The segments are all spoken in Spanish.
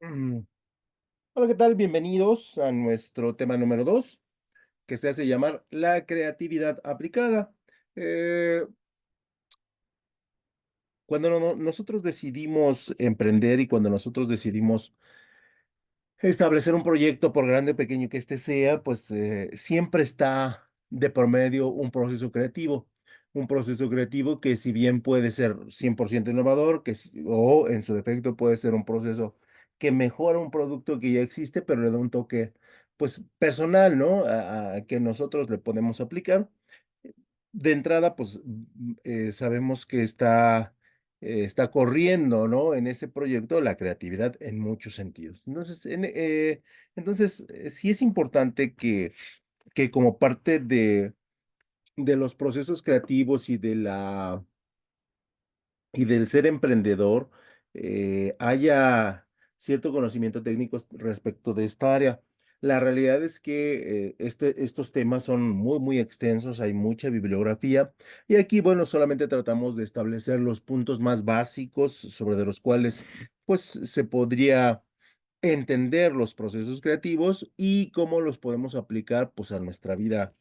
Mm, Hola, ¿qué tal? Bienvenidos a nuestro tema número 2, que se hace llamar la creatividad aplicada. Eh, cuando nosotros decidimos emprender y cuando nosotros decidimos establecer un proyecto, por grande o pequeño que éste sea, pues, siempre está de por medio un proceso creativo que si bien puede ser 100% innovador, o en su defecto puede ser un proceso que mejora un producto que ya existe, pero le da un toque, pues, personal, ¿no? A que nosotros le podemos aplicar. De entrada, pues, sabemos que está corriendo, ¿no? En ese proyecto la creatividad en muchos sentidos. Entonces, sí es importante que como parte de los procesos creativos y del ser emprendedor, haya cierto conocimiento técnico respecto de esta área. La realidad es que estos temas son muy, muy extensos, hay mucha bibliografía y aquí, bueno, solamente tratamos de establecer los puntos más básicos sobre de los cuales, pues, se podría entender los procesos creativos y cómo los podemos aplicar, pues, a nuestra vida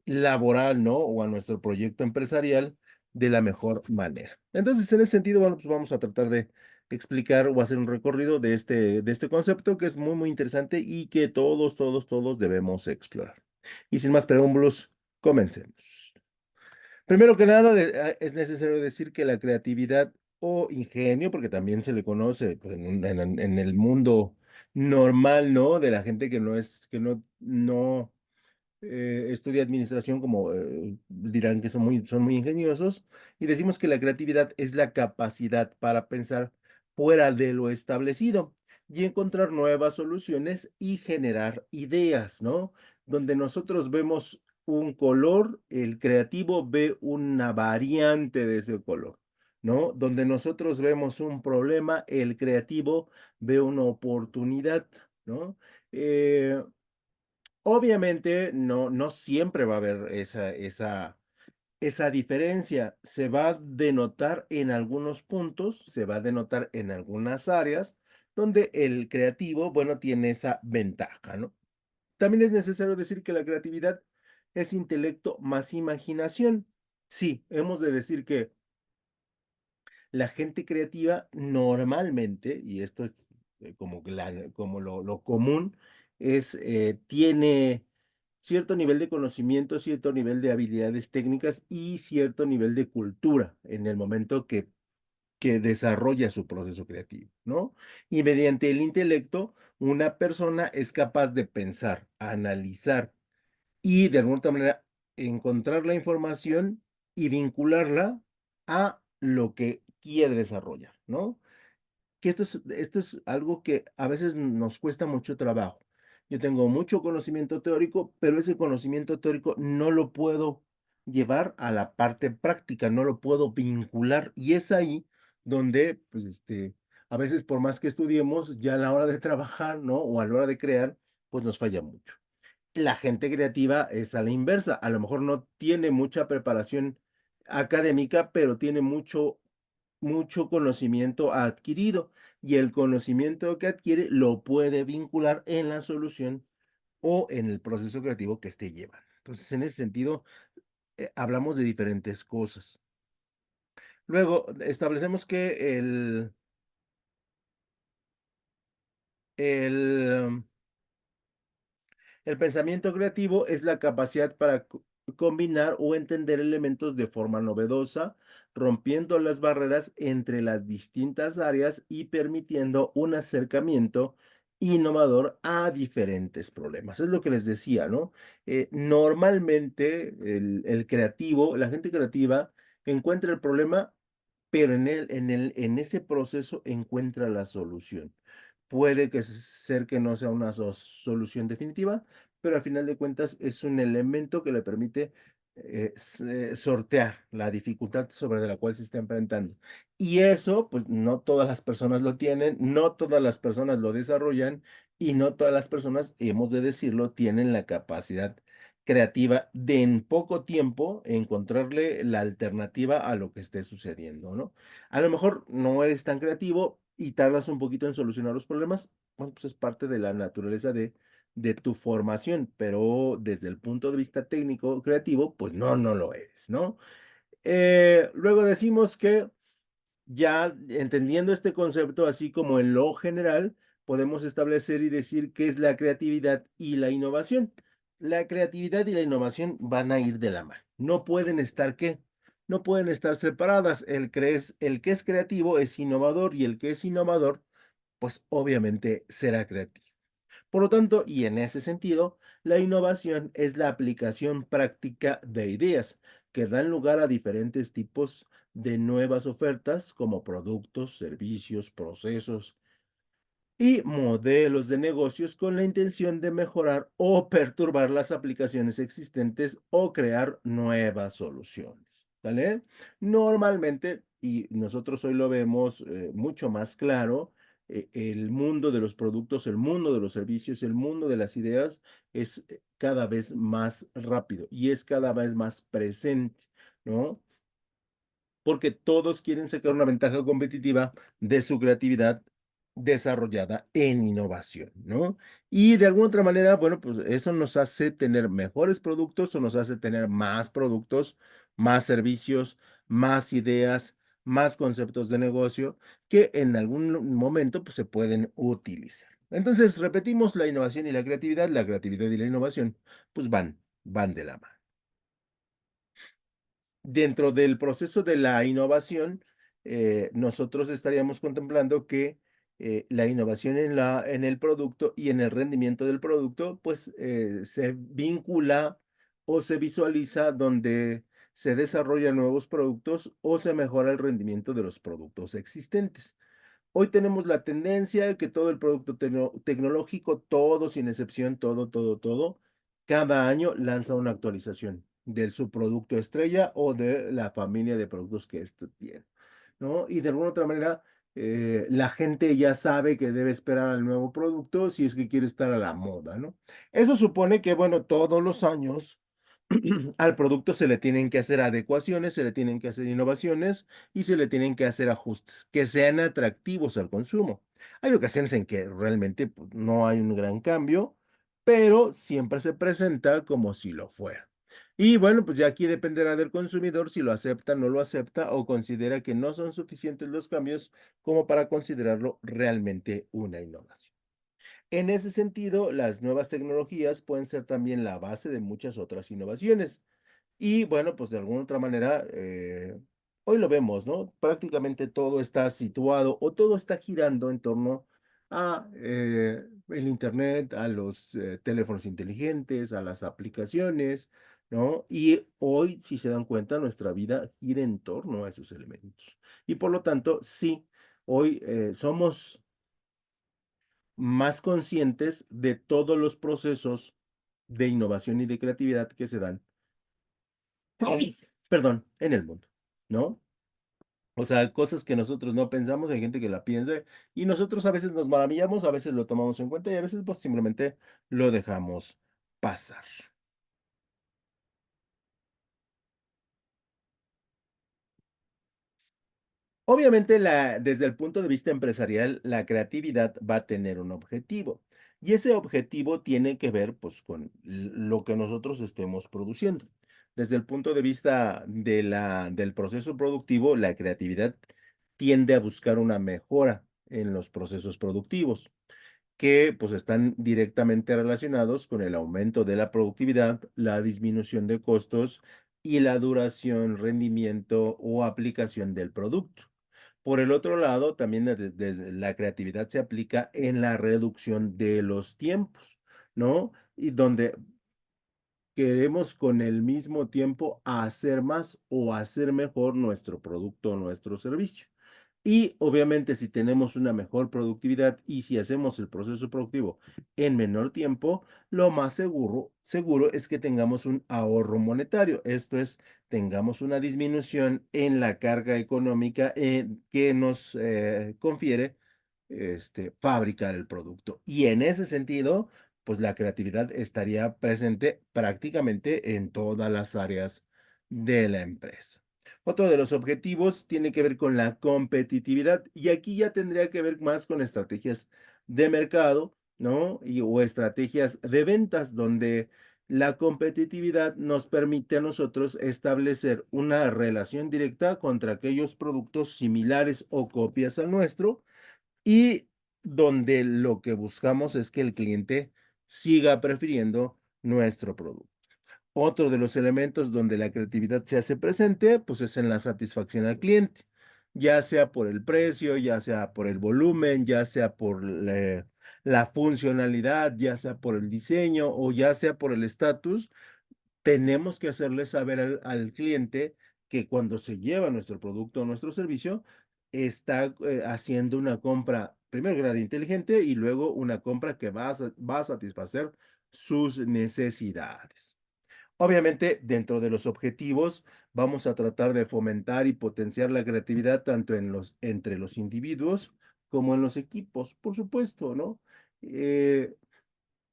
laboral, ¿no? O a nuestro proyecto empresarial de la mejor manera. Entonces, en ese sentido, bueno, pues vamos a tratar de explicar o hacer un recorrido de este concepto que es muy, muy interesante y que todos, todos, todos debemos explorar. Y sin más preámbulos, comencemos. Primero que nada, es necesario decir que la creatividad o ingenio, porque también se le conoce, pues, en el mundo normal, ¿no? De la gente que no estudia administración, como, dirán que son muy ingeniosos, y decimos que la creatividad es la capacidad para pensar fuera de lo establecido y encontrar nuevas soluciones y generar ideas, ¿no? Donde nosotros vemos un color, el creativo ve una variante de ese color, ¿no? Donde nosotros vemos un problema, el creativo ve una oportunidad, ¿no? Eh, Obviamente, no siempre va a haber esa diferencia. Se va a denotar en algunos puntos, se va a denotar en algunas áreas donde el creativo, bueno, tiene esa ventaja, ¿no? También es necesario decir que la creatividad es intelecto más imaginación. Sí, hemos de decir que la gente creativa normalmente, y esto es, como lo común, tiene cierto nivel de conocimiento, cierto nivel de habilidades técnicas y cierto nivel de cultura en el momento que desarrolla su proceso creativo, ¿no? Y mediante el intelecto, una persona es capaz de pensar, analizar y de alguna otra manera encontrar la información y vincularla a lo que quiere desarrollar, ¿no? Que esto es algo que a veces nos cuesta mucho trabajo. Yo tengo mucho conocimiento teórico, pero ese conocimiento teórico no lo puedo llevar a la parte práctica, no lo puedo vincular, y es ahí donde, pues, a veces por más que estudiemos, ya a la hora de trabajar, ¿no? O a la hora de crear, pues nos falla mucho. La gente creativa es a la inversa, a lo mejor no tiene mucha preparación académica, pero tiene mucho conocimiento adquirido, y el conocimiento que adquiere lo puede vincular en la solución o en el proceso creativo que esté llevando. Entonces, en ese sentido, hablamos de diferentes cosas. Luego, establecemos que el el pensamiento creativo es la capacidad para combinar o entender elementos de forma novedosa, rompiendo las barreras entre las distintas áreas y permitiendo un acercamiento innovador a diferentes problemas. Es lo que les decía, ¿no? Normalmente el creativo, la gente creativa encuentra el problema, pero en ese proceso encuentra la solución. Puede ser que no sea una solución definitiva, pero al final de cuentas es un elemento que le permite, sortear la dificultad sobre de la cual se está enfrentando. Y eso, pues, no todas las personas lo tienen, no todas las personas lo desarrollan y no todas las personas, hemos de decirlo, tienen la capacidad creativa de en poco tiempo encontrarle la alternativa a lo que esté sucediendo, ¿no? A lo mejor no eres tan creativo, y tardas un poquito en solucionar los problemas, bueno, pues es parte de la naturaleza de tu formación, pero desde el punto de vista técnico, creativo, pues no, no lo eres, ¿no? Luego decimos que ya entendiendo este concepto, así como en lo general, podemos establecer y decir qué es la creatividad y la innovación. La creatividad y la innovación van a ir de la mano. No pueden estar, ¿qué? No pueden estar separadas. El que es creativo es innovador y el que es innovador, pues obviamente será creativo. Por lo tanto, y en ese sentido, la innovación es la aplicación práctica de ideas que dan lugar a diferentes tipos de nuevas ofertas como productos, servicios, procesos y modelos de negocios con la intención de mejorar o perturbar las aplicaciones existentes o crear nuevas soluciones. ¿Vale? Normalmente, y nosotros hoy lo vemos mucho más claro, el mundo de los productos, el mundo de los servicios, el mundo de las ideas es cada vez más rápido y es cada vez más presente, ¿no? Porque todos quieren sacar una ventaja competitiva de su creatividad desarrollada en innovación, ¿no? Y de alguna otra manera, bueno, pues eso nos hace tener mejores productos o nos hace tener más productos, más servicios, más ideas, más conceptos de negocio que en algún momento pues, se pueden utilizar. Entonces, repetimos la creatividad y la innovación, pues van de la mano. Dentro del proceso de la innovación, nosotros estaríamos contemplando que, la innovación en el producto y en el rendimiento del producto, pues, se vincula o se visualiza donde se desarrollan nuevos productos o se mejora el rendimiento de los productos existentes. Hoy tenemos la tendencia de que todo el producto tecnológico, todo sin excepción, todo, cada año lanza una actualización de su producto estrella o de la familia de productos que éste tiene, ¿no? Y de alguna otra manera, la gente ya sabe que debe esperar al nuevo producto si es que quiere estar a la moda, ¿no? Eso supone que, bueno, todos los años al producto se le tienen que hacer adecuaciones, se le tienen que hacer innovaciones y se le tienen que hacer ajustes que sean atractivos al consumo. Hay ocasiones en que realmente pues, no hay un gran cambio, pero siempre se presenta como si lo fuera. Y bueno, pues ya aquí dependerá del consumidor si lo acepta, no lo acepta o considera que no son suficientes los cambios como para considerarlo realmente una innovación. En ese sentido, las nuevas tecnologías pueden ser también la base de muchas otras innovaciones. Y bueno, pues de alguna otra manera, hoy lo vemos, ¿no? Prácticamente todo está situado o todo está girando en torno a el Internet, a los teléfonos inteligentes, a las aplicaciones, ¿no? Y hoy, si se dan cuenta, nuestra vida gira en torno a esos elementos. Y por lo tanto, sí, hoy somos más conscientes de todos los procesos de innovación y de creatividad que se dan, perdón, en el mundo, ¿no? O sea, cosas que nosotros no pensamos, hay gente que la piensa y nosotros a veces nos maravillamos, a veces lo tomamos en cuenta y a veces pues simplemente lo dejamos pasar. Obviamente, desde el punto de vista empresarial, la creatividad va a tener un objetivo y ese objetivo tiene que ver pues con lo que nosotros estemos produciendo. Desde el punto de vista del proceso productivo, la creatividad tiende a buscar una mejora en los procesos productivos que pues están directamente relacionados con el aumento de la productividad, la disminución de costos y la duración, rendimiento o aplicación del producto. Por el otro lado, también la creatividad se aplica en la reducción de los tiempos, ¿no? Y donde queremos con el mismo tiempo hacer más o hacer mejor nuestro producto o nuestro servicio. Y obviamente si tenemos una mejor productividad y si hacemos el proceso productivo en menor tiempo, lo más seguro es que tengamos un ahorro monetario. Esto es, tengamos una disminución en la carga económica que nos confiere fabricar el producto. Y en ese sentido, pues la creatividad estaría presente prácticamente en todas las áreas de la empresa. Otro de los objetivos tiene que ver con la competitividad y aquí ya tendría que ver más con estrategias de mercado, ¿no? O estrategias de ventas, donde la competitividad nos permite a nosotros establecer una relación directa contra aquellos productos similares o copias al nuestro y donde lo que buscamos es que el cliente siga prefiriendo nuestro producto. Otro de los elementos donde la creatividad se hace presente, pues es en la satisfacción al cliente, ya sea por el precio, ya sea por el volumen, ya sea por la funcionalidad, ya sea por el diseño o ya sea por el estatus. Tenemos que hacerle saber al cliente que cuando se lleva nuestro producto o nuestro servicio, está haciendo una compra, primero que nada inteligente y luego una compra que va a satisfacer sus necesidades. Obviamente, dentro de los objetivos, vamos a tratar de fomentar y potenciar la creatividad tanto entre los individuos como en los equipos, por supuesto, ¿no? Eh,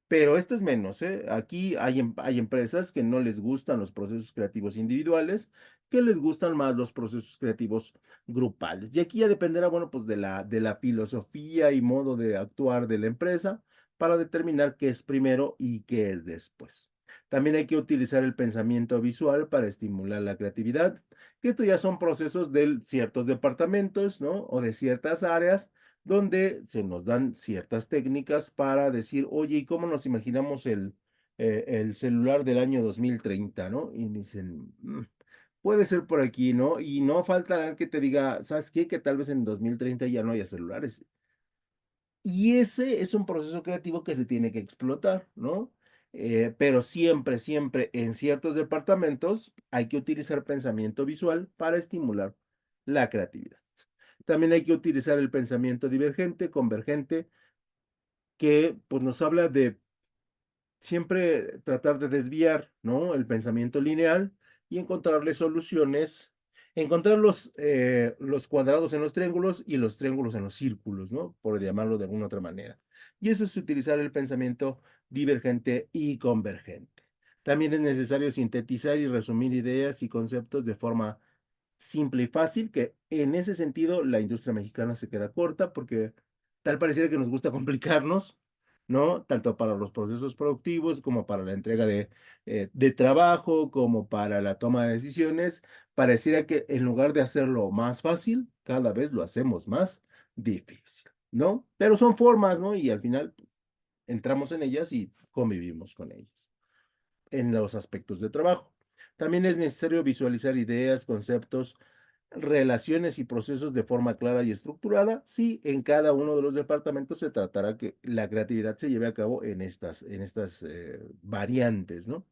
pero esto es menos, ¿eh? Aquí hay empresas que no les gustan los procesos creativos individuales, que les gustan más los procesos creativos grupales. Y aquí ya dependerá, bueno, pues de la filosofía y modo de actuar de la empresa para determinar qué es primero y qué es después. También hay que utilizar el pensamiento visual para estimular la creatividad, que esto ya son procesos de ciertos departamentos, ¿no? O de ciertas áreas donde se nos dan ciertas técnicas para decir, oye, ¿y cómo nos imaginamos el celular del año 2030, ¿no? Y dicen, puede ser por aquí, ¿no? Y no falta el que te diga, ¿sabes qué? Que tal vez en 2030 ya no haya celulares. Y ese es un proceso creativo que se tiene que explotar, ¿no? Pero siempre, siempre en ciertos departamentos hay que utilizar pensamiento visual para estimular la creatividad. También hay que utilizar el pensamiento divergente, convergente, que pues nos habla de siempre tratar de desviar, ¿no? El pensamiento lineal y encontrarle soluciones, encontrar los cuadrados en los triángulos y los triángulos en los círculos, ¿no? Por llamarlo de alguna otra manera. Y eso es utilizar el pensamiento divergente y convergente. También es necesario sintetizar y resumir ideas y conceptos de forma simple y fácil, que en ese sentido la industria mexicana se queda corta porque tal pareciera que nos gusta complicarnos, ¿no? Tanto para los procesos productivos como para la entrega de trabajo, como para la toma de decisiones. Pareciera que en lugar de hacerlo más fácil, cada vez lo hacemos más difícil, ¿no? Pero son formas, ¿no? Y al final entramos en ellas y convivimos con ellas en los aspectos de trabajo. También es necesario visualizar ideas, conceptos, relaciones y procesos de forma clara y estructurada. Sí, en cada uno de los departamentos se tratará que la creatividad se lleve a cabo en estas variantes, ¿no?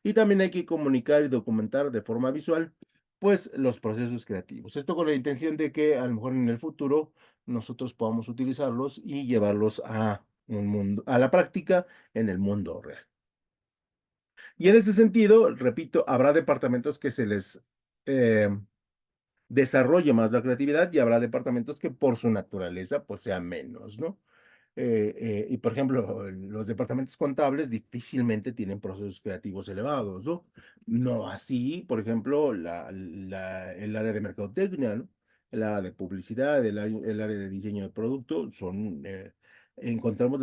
Y también hay que comunicar y documentar de forma visual, pues, los procesos creativos. Esto con la intención de que a lo mejor en el futuro nosotros podamos utilizarlos y llevarlos a un mundo, a la práctica en el mundo real. Y en ese sentido, repito, habrá departamentos que se les desarrolle más la creatividad y habrá departamentos que por su naturaleza pues sea menos, ¿no? Y por ejemplo, los departamentos contables difícilmente tienen procesos creativos elevados, ¿no? No así, por ejemplo, el área de mercadotecnia, ¿no? El área de publicidad, el área de diseño de producto, encontramos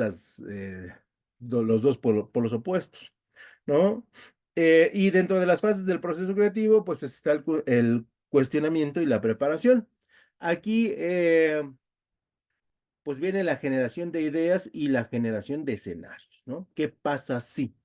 los dos polos opuestos, ¿no? Y dentro de las fases del proceso creativo, pues está el cuestionamiento y la preparación. Aquí, pues viene la generación de ideas y la generación de escenarios, ¿no? ¿Qué pasa si?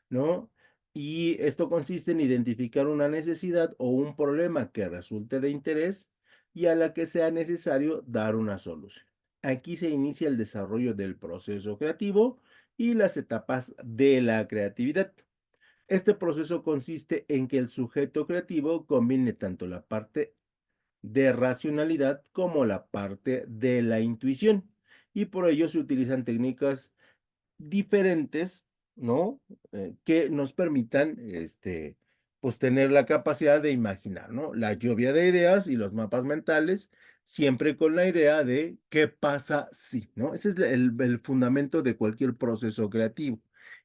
¿No? Y esto consiste en identificar una necesidad o un problema que resulte de interés y a la que sea necesario dar una solución. Aquí se inicia el desarrollo del proceso creativo y las etapas de la creatividad. Este proceso consiste en que el sujeto creativo combine tanto la parte de racionalidad como la parte de la intuición. Y por ello se utilizan técnicas diferentes, ¿no? Que nos permitan, pues tener la capacidad de imaginar, ¿no? La lluvia de ideas y los mapas mentales, siempre con la idea de qué pasa si, ¿no? Ese es el fundamento de cualquier proceso creativo.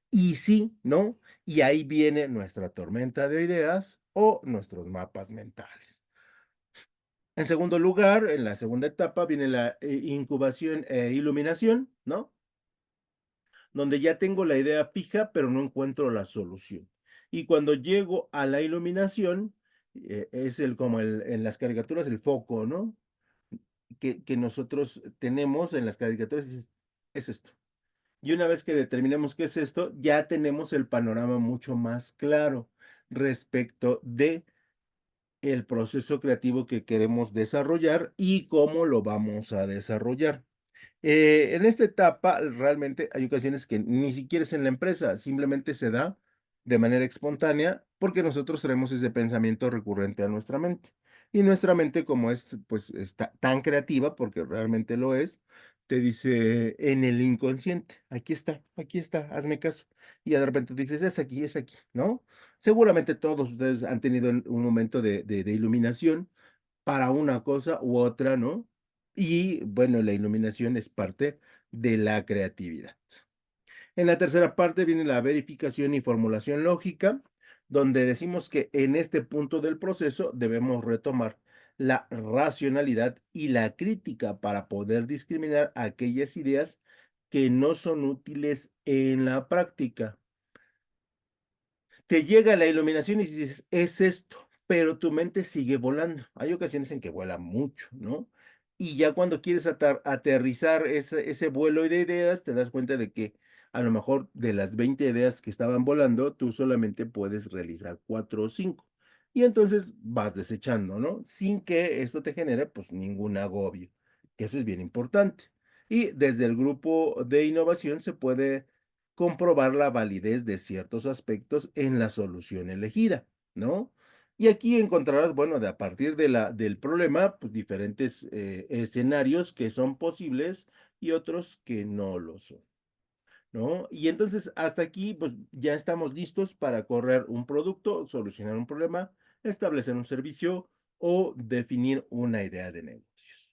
Y sí, ¿no? Y ahí viene nuestra tormenta de ideas o nuestros mapas mentales. En segundo lugar, en la segunda etapa viene la incubación e iluminación, ¿no? Donde ya tengo la idea fija, pero no encuentro la solución. Y cuando llego a la iluminación, es como en las caricaturas el foco, ¿no? Que nosotros tenemos en las caricaturas es esto. Y una vez que determinemos qué es esto, ya tenemos el panorama mucho más claro respecto de el proceso creativo que queremos desarrollar y cómo lo vamos a desarrollar. En esta etapa, realmente hay ocasiones que ni siquiera es en la empresa, simplemente se da de manera espontánea porque nosotros traemos ese pensamiento recurrente a nuestra mente. Y nuestra mente, como es, pues, está tan creativa, porque realmente lo es, te dice en el inconsciente, aquí está, hazme caso. Y de repente dices, es aquí, ¿no? Seguramente todos ustedes han tenido un momento de iluminación para una cosa u otra, ¿no? Y bueno, la iluminación es parte de la creatividad. En la tercera parte viene la verificación y formulación lógica, donde decimos que en este punto del proceso debemos retomar la racionalidad y la crítica para poder discriminar aquellas ideas que no son útiles en la práctica. Te llega la iluminación y dices: "Es esto", pero tu mente sigue volando. Hay ocasiones en que vuela mucho, ¿no? Y ya cuando quieres aterrizar ese vuelo de ideas, te das cuenta de que, a lo mejor, de las 20 ideas que estaban volando, tú solamente puedes realizar 4 o 5. Y entonces vas desechando, ¿no? Sin que esto te genere, pues, ningún agobio, que eso es bien importante. Y desde el grupo de innovación se puede comprobar la validez de ciertos aspectos en la solución elegida, ¿no? Y aquí encontrarás, bueno, a partir del problema, pues diferentes escenarios que son posibles y otros que no lo son, ¿no? Y entonces hasta aquí, pues ya estamos listos para correr un producto, solucionar un problema, establecer un servicio o definir una idea de negocios.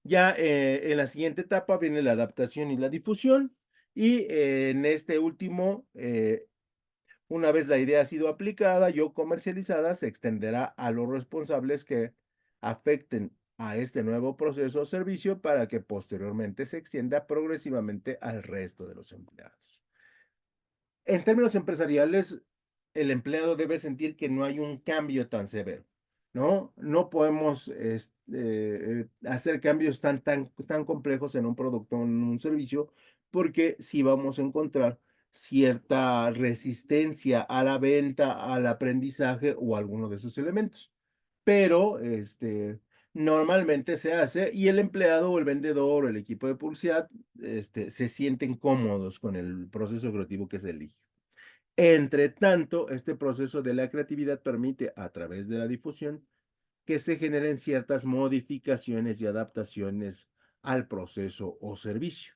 Ya, en la siguiente etapa viene la adaptación y la difusión, y en este último, una vez la idea ha sido aplicada y o comercializada, se extenderá a los responsables que afecten a este nuevo proceso o servicio para que posteriormente se extienda progresivamente al resto de los empleados. En términos empresariales, el empleado debe sentir que no hay un cambio tan severo, ¿no? No podemos, hacer cambios tan complejos en un producto o en un servicio, porque sí vamos a encontrar cierta resistencia a la venta, al aprendizaje o alguno de esos elementos. Pero, normalmente se hace y el empleado o el vendedor o el equipo de publicidad, se sienten cómodos con el proceso creativo que se elige. Entre tanto, este proceso de la creatividad permite, a través de la difusión, que se generen ciertas modificaciones y adaptaciones al proceso o servicio,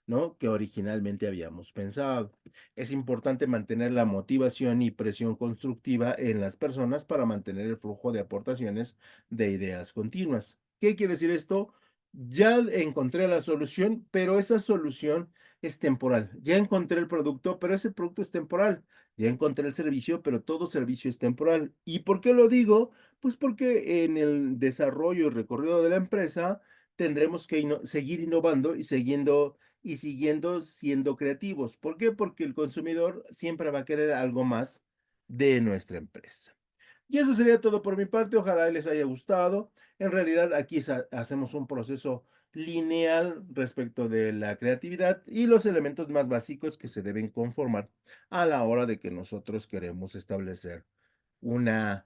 ¿no? Que originalmente habíamos pensado. Es importante mantener la motivación y presión constructiva en las personas para mantener el flujo de aportaciones de ideas continuas. ¿Qué quiere decir esto? Ya encontré la solución, pero esa solución es temporal. Ya encontré el producto, pero ese producto es temporal. Ya encontré el servicio, pero todo servicio es temporal. ¿Y por qué lo digo? Pues porque en el desarrollo y recorrido de la empresa tendremos que seguir innovando y siguiendo siendo creativos. ¿Por qué? Porque el consumidor siempre va a querer algo más de nuestra empresa. Y eso sería todo por mi parte. Ojalá les haya gustado. En realidad aquí hacemos un proceso lineal respecto de la creatividad y los elementos más básicos que se deben conformar a la hora de que nosotros queremos establecer una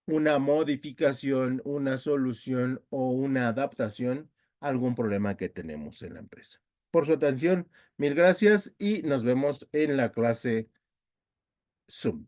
una modificación, una solución o una adaptación a algún problema que tenemos en la empresa. Por su atención, mil gracias y nos vemos en la clase Zoom.